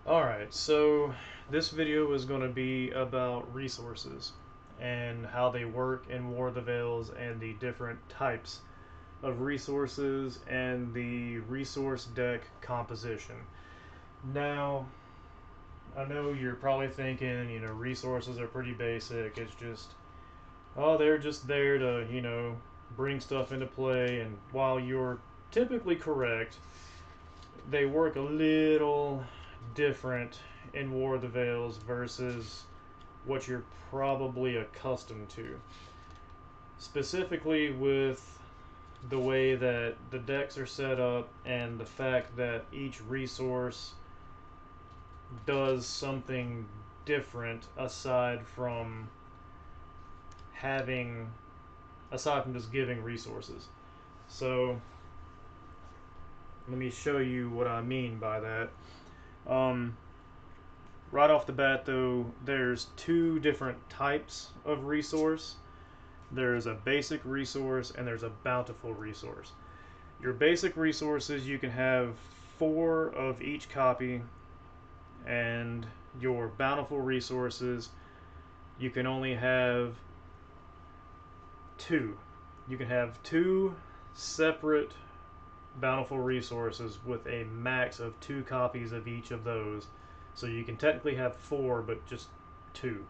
Alright, so this video is going to be about resources and how they work in War of the Vales and the different types of resources and the resource deck composition. Now, I know you're probably thinking, resources are pretty basic. It's just, oh, they're just there to, bring stuff into play. And while you're typically correct, they work a little different in War of the Vales versus what you're probably accustomed to. Specifically with the way that the decks are set up and the fact that each resource does something different having aside from just giving resources. So let me show you what I mean by that. Um, right off the bat, though, there's two different types of resource. There's a basic resource and there's a bountiful resource. Your basic resources, you can have 4 of each copy, and your bountiful resources, you can only have 2. You can have 2 separate bountiful resources with a max of 2 copies of each of those. So you can technically have 4, but just 2.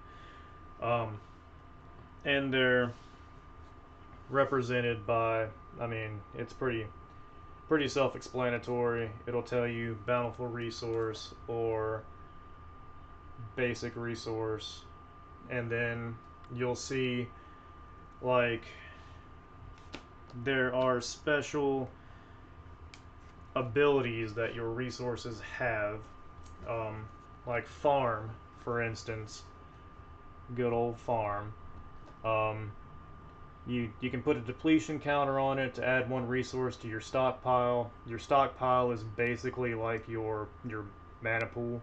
And they're represented by, it's pretty self-explanatory. It'll tell you bountiful resource or basic resource, and then you'll see like there are special abilities that your resources have, like farm, for instance. Good old farm. You can put a depletion counter on it to add 1 resource to your stockpile. Your stockpile is basically like your mana pool.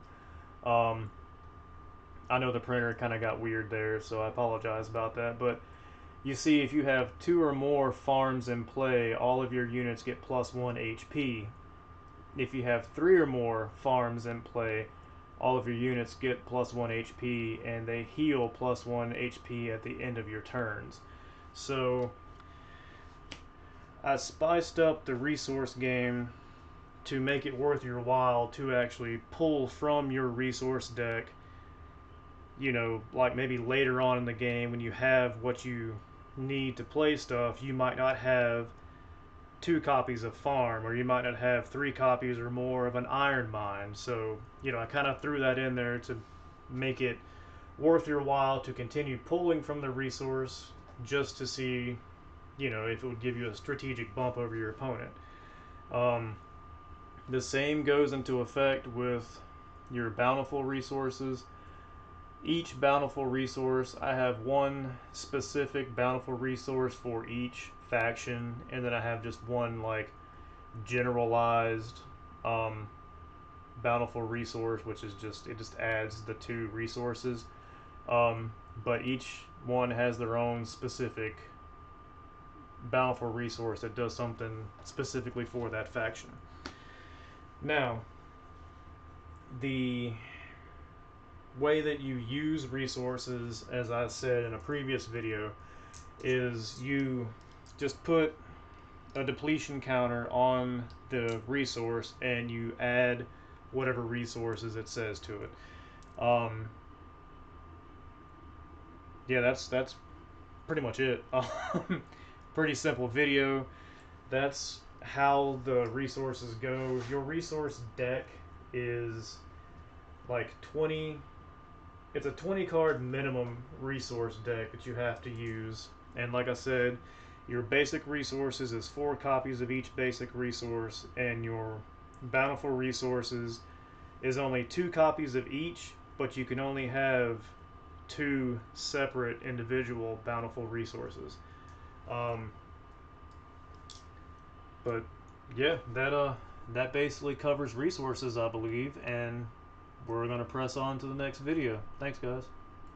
I know the printer kind of got weird there, so I apologize about that, but you see, if you have 2 or more farms in play, all of your units get +1 HP. If you have 3 or more farms in play, all of your units get +1 HP, and they heal +1 HP at the end of your turns. So I spiced up the resource game to make it worth your while to actually pull from your resource deck, like maybe later on in the game when you have what you need to play stuff. You might not have 2 copies of farm, or you might not have 3 copies or more of an iron mine. So, I kind of threw that in there to make it worth your while to continue pulling from the resource just to see, if it would give you a strategic bump over your opponent. The same goes into effect with your bountiful resources. Each bountiful resource, I have 1 specific bountiful resource for each faction, and then I have just 1 like generalized bountiful resource, which is it just adds the 2 resources. But each one has their own specific bountiful resource that does something specifically for that faction. Now, the way that you use resources, as I said in a previous video, is you just put a depletion counter on the resource and you add whatever resources it says to it. Yeah, that's pretty much it. Pretty simple video. That's how the resources go. Your resource deck is like 20. It's a 20 card minimum resource deck that you have to use. And like I said, your basic resources is 4 copies of each basic resource, and your bountiful resources is only 2 copies of each, but you can only have 2 separate individual bountiful resources. But yeah, that basically covers resources, I believe, and we're gonna press on to the next video. Thanks, guys.